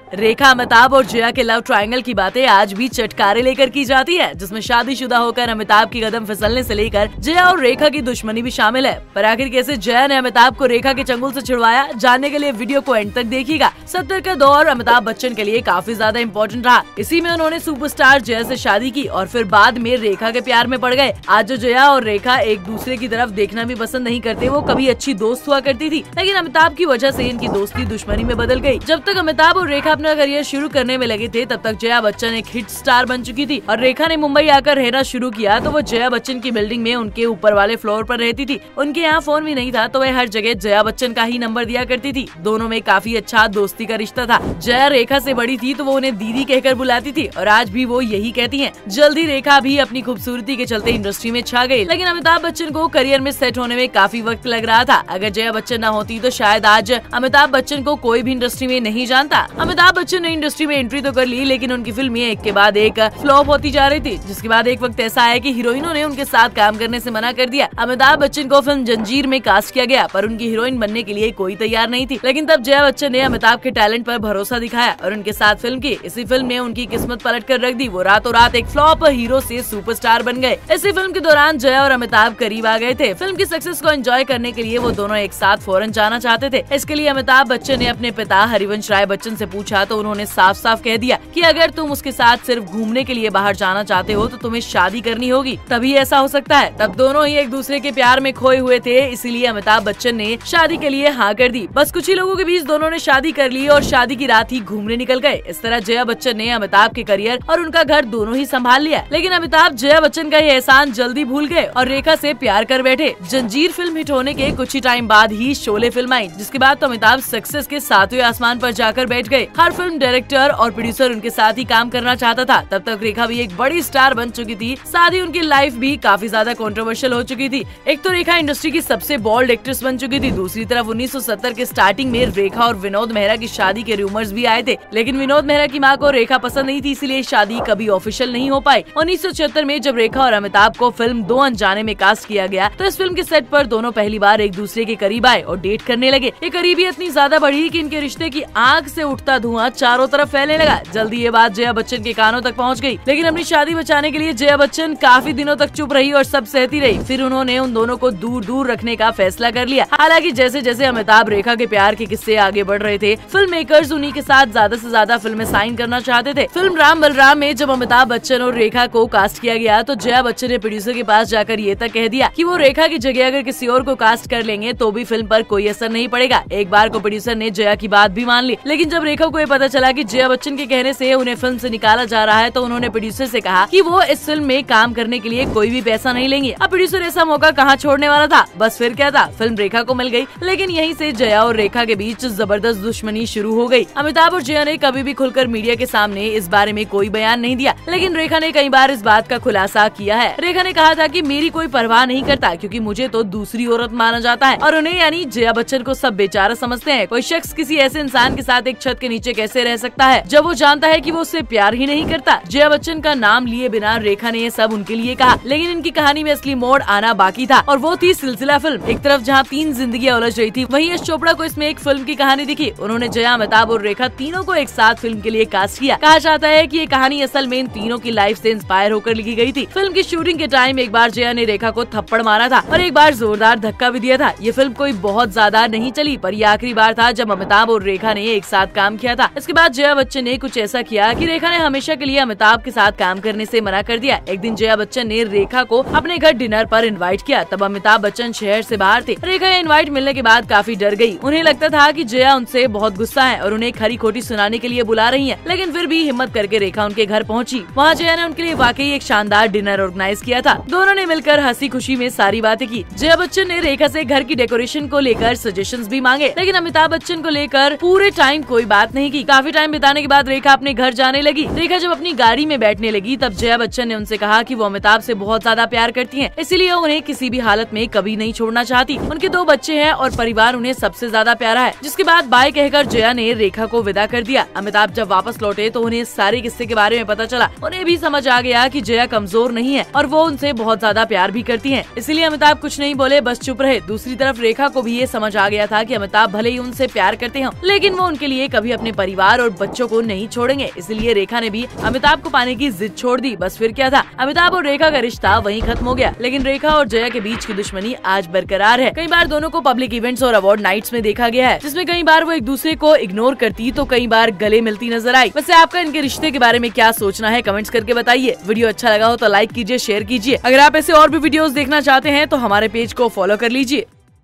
रेखा, अमिताभ और जया के love triangle की बातें आज भी चटकारे लेकर की जाती है, जिसमें शादीशुदा होकर अमिताभ की कदम फिसलने से लेकर जया और रेखा की दुश्मनी भी शामिल है। पर आखिर कैसे जया ने अमिताभ को रेखा के चंगुल से छुड़वाया, जानने के लिए वीडियो को एंड तक देखिएगा। 70 का दौर अमिताभ बच्चन के लिए काफी ज्यादा इम्पोर्टेंट रहा। इसी में उन्होंने सुपरस्टार जया से शादी की और फिर बाद में रेखा के प्यार में पड़ गए। आज जो जया और रेखा एक दूसरे की तरफ देखना भी पसंद नहीं करते, वो कभी अच्छी दोस्त हुआ करती थी, लेकिन अमिताभ की वजह से इनकी दोस्ती दुश्मनी में बदल गई। जब तक अमिताभ और रेखा अपना करियर शुरू करने में लगे थे, तब तक जया बच्चन एक हिट स्टार बन चुकी थी और रेखा ने मुंबई आकर रहना शुरू किया तो वो जया बच्चन की बिल्डिंग में उनके ऊपर वाले फ्लोर पर रहती थी। उनके यहाँ फोन भी नहीं था तो वह हर जगह जया बच्चन का ही नंबर दिया करती थी। दोनों में काफी अच्छा दोस्ती का रिश्ता था। जया रेखा से बड़ी थी तो वो उन्हें दीदी कहकर बुलाती थी और आज भी वो यही कहती है। जल्दी रेखा भी अपनी खूबसूरती के चलते इंडस्ट्री में छा गई, लेकिन अमिताभ बच्चन को करियर में सेट होने में काफी वक्त लग रहा था। अगर जया बच्चन न होती तो शायद आज अमिताभ बच्चन को कोई भी इंडस्ट्री में नहीं जानता। अमिताभ बच्चन ने इंडस्ट्री में एंट्री तो कर ली, लेकिन उनकी फिल्में एक के बाद एक फ्लॉप होती जा रही थी, जिसके बाद एक वक्त ऐसा आया कि हीरोइनों ने उनके साथ काम करने से मना कर दिया। अमिताभ बच्चन को फिल्म जंजीर में कास्ट किया गया, पर उनकी हीरोइन बनने के लिए कोई तैयार नहीं थी। लेकिन तब जया बच्चन ने अमिताभ के टैलेंट पर भरोसा दिखाया और उनके साथ फिल्म की। इसी फिल्म ने उनकी किस्मत पलट कर रख दी। वो रातों रात एक फ्लॉप हीरो से सुपरस्टार बन गए। इसी फिल्म के दौरान जया और अमिताभ करीब आ गए थे। फिल्म की सक्सेस को एंजॉय करने के लिए वो दोनों एक साथ फॉरेन जाना चाहते थे। इसके लिए अमिताभ बच्चन ने अपने पिता हरिवंश राय बच्चन से पूछा तो उन्होंने साफ साफ कह दिया कि अगर तुम उसके साथ सिर्फ घूमने के लिए बाहर जाना चाहते हो तो तुम्हें शादी करनी होगी, तभी ऐसा हो सकता है। तब दोनों ही एक दूसरे के प्यार में खोए हुए थे, इसीलिए अमिताभ बच्चन ने शादी के लिए हाँ कर दी। बस कुछ ही लोगों के बीच दोनों ने शादी कर ली और शादी की रात ही घूमने निकल गए। इस तरह जया बच्चन ने अमिताभ के करियर और उनका घर दोनों ही संभाल लिया। लेकिन अमिताभ जया बच्चन का ये एहसान जल्दी भूल गए और रेखा से प्यार कर बैठे। जंजीर फिल्म हिट होने के कुछ ही टाइम बाद ही शोले फिल्म आई, जिसके बाद तो अमिताभ सक्सेस के 7वें आसमान पर जाकर बैठ गए। हर फिल्म डायरेक्टर और प्रोड्यूसर उनके साथ ही काम करना चाहता था। तब तक रेखा भी एक बड़ी स्टार बन चुकी थी, साथ ही उनकी लाइफ भी काफी ज्यादा कंट्रोवर्शियल हो चुकी थी। एक तो रेखा इंडस्ट्री की सबसे बोल्ड एक्ट्रेस बन चुकी थी, दूसरी तरफ 1970 के स्टार्टिंग में रेखा और विनोद मेहरा की शादी के रूमर्स भी आए थे, लेकिन विनोद मेहरा की मां को रेखा पसंद नहीं थी, इसलिए शादी कभी ऑफिशियल नहीं हो पाई। 1976 में जब रेखा और अमिताभ को फिल्म दो अनजाने में कास्ट किया गया तो इस फिल्म के सेट पर दोनों पहली बार एक दूसरे के करीब आए और डेट करने लगे। ये करीबी इतनी ज्यादा बढ़ी कि इनके रिश्ते की आग से उठता धुआं चारों तरफ फैलने लगा। जल्दी ये बात जया बच्चन के कानों तक पहुंच गई, लेकिन अपनी शादी बचाने के लिए जया बच्चन काफी दिनों तक चुप रही और सब सहती रही। फिर उन्होंने उन दोनों को दूर दूर रखने का फैसला कर लिया। हालांकि जैसे जैसे अमिताभ रेखा के प्यार के किस्से आगे बढ़ रहे थे, फिल्म मेकर्स उन्हीं के साथ ज्यादा से ज्यादा फिल्में साइन करना चाहते थे। फिल्म राम बलराम में जब अमिताभ बच्चन और रेखा को कास्ट किया गया तो जया बच्चन ने प्रोड्यूसर के पास जाकर ये तक कह दिया कि वो रेखा की जगह अगर किसी और को कास्ट कर लेंगे तो भी फिल्म पर कोई असर नहीं पड़ेगा। एक बार को प्रोड्यूसर ने जया की बात भी मान ली, लेकिन जब रेखा को ये पता चला कि जया बच्चन के कहने से उन्हें फिल्म से निकाला जा रहा है तो उन्होंने प्रोड्यूसर से कहा कि वो इस फिल्म में काम करने के लिए कोई भी पैसा नहीं लेंगे। अब प्रोड्यूसर ऐसा मौका कहाँ छोड़ने वाला था। बस फिर क्या था, फिल्म रेखा को मिल गई, लेकिन यहीं से जया और रेखा के बीच जबरदस्त दुश्मनी शुरू हो गई। अमिताभ और जया ने कभी भी खुलकर मीडिया के सामने इस बारे में कोई बयान नहीं दिया, लेकिन रेखा ने कई बार इस बात का खुलासा किया है। रेखा ने कहा था कि मेरी कोई परवाह नहीं करता क्योंकि मुझे तो दूसरी औरत माना जाता है और उन्हें यानी जया बच्चन को सब बेचारा समझते हैं। कोई शख्स किसी ऐसे इंसान के साथ एक छत के नीचे कैसे रह सकता है जब वो जानता है कि वो उससे प्यार ही नहीं करता। जया बच्चन का नाम लिए बिना रेखा ने ये सब उनके लिए कहा, लेकिन इनकी कहानी में असली मोड़ आना बाकी था और वो थी सिलसिला फिल्म। एक तरफ जहाँ 3 जिंदगियां उलझ रही थी, वहीं यश चोपड़ा को इसमें एक फिल्म की कहानी दिखी। उन्होंने जया, अमिताभ और रेखा तीनों को एक साथ फिल्म के लिए कास्ट किया। कहा जाता है कि ये कहानी असल में इन तीनों की लाइफ से इंस्पायर होकर लिखी गई थी। फिल्म की शूटिंग के टाइम एक बार जया ने रेखा को थप्पड़ मारा था और एक बार जोरदार धक्का भी दिया था। ये फिल्म कोई बहुत ज्यादा नहीं चली, पर यह आखिरी बार था जब अमिताभ और रेखा ने एक साथ काम किया था। इसके बाद जया बच्चन ने कुछ ऐसा किया कि रेखा ने हमेशा के लिए अमिताभ के साथ काम करने से मना कर दिया। एक दिन जया बच्चन ने रेखा को अपने घर डिनर पर इनवाइट किया, तब अमिताभ बच्चन शहर से बाहर थे। रेखा ये इनवाइट मिलने के बाद काफी डर गई। उन्हें लगता था कि जया उनसे बहुत गुस्सा है और उन्हें खरी खोटी सुनाने के लिए बुला रही है, लेकिन फिर भी हिम्मत करके रेखा उनके घर पहुंची। वहाँ जया ने उनके लिए वाकई एक शानदार डिनर ऑर्गेनाइज किया था। दोनों ने मिलकर हंसी खुशी में सारी बातें की। जया बच्चन ने रेखा से घर की डेकोरेशन को लेकर सजेशंस भी मांगे, लेकिन अमिताभ बच्चन को लेकर पूरे टाइम कोई बात नहीं की। काफी टाइम बिताने के बाद रेखा अपने घर जाने लगी। रेखा जब अपनी गाड़ी में बैठने लगी तब जया बच्चन ने उनसे कहा कि वो अमिताभ से बहुत ज्यादा प्यार करती हैं, इसीलिए उन्हें किसी भी हालत में कभी नहीं छोड़ना चाहती। उनके 2 बच्चे हैं और परिवार उन्हें सबसे ज्यादा प्यारा है। जिसके बाद बाय कहकर जया ने रेखा को विदा कर दिया। अमिताभ जब वापस लौटे तो उन्हें सारे किस्से के बारे में पता चला। उन्हें भी समझ आ गया कि जया कमजोर नहीं है और वो उनसे बहुत ज्यादा प्यार भी करती है, इसीलिए अमिताभ कुछ नहीं बोले, बस चुप रहे। दूसरी तरफ रेखा को भी ये समझ आ गया था कि अमिताभ भले ही उनसे प्यार करते हो, लेकिन वो उनके लिए कभी अपनी अपने परिवार और बच्चों को नहीं छोड़ेंगे। इसलिए रेखा ने भी अमिताभ को पाने की जिद छोड़ दी। बस फिर क्या था, अमिताभ और रेखा का रिश्ता वहीं खत्म हो गया। लेकिन रेखा और जया के बीच की दुश्मनी आज बरकरार है। कई बार दोनों को पब्लिक इवेंट्स और अवार्ड नाइट्स में देखा गया है, जिसमें कई बार वो एक दूसरे को इग्नोर करती तो कई बार गले मिलती नजर आई। वैसे आपका इनके रिश्ते के बारे में क्या सोचना है, कमेंट्स करके बताइए। वीडियो अच्छा लगा हो तो लाइक कीजिए, शेयर कीजिए। अगर आप ऐसे और भी वीडियोस देखना चाहते हैं तो हमारे पेज को फॉलो कर लीजिए।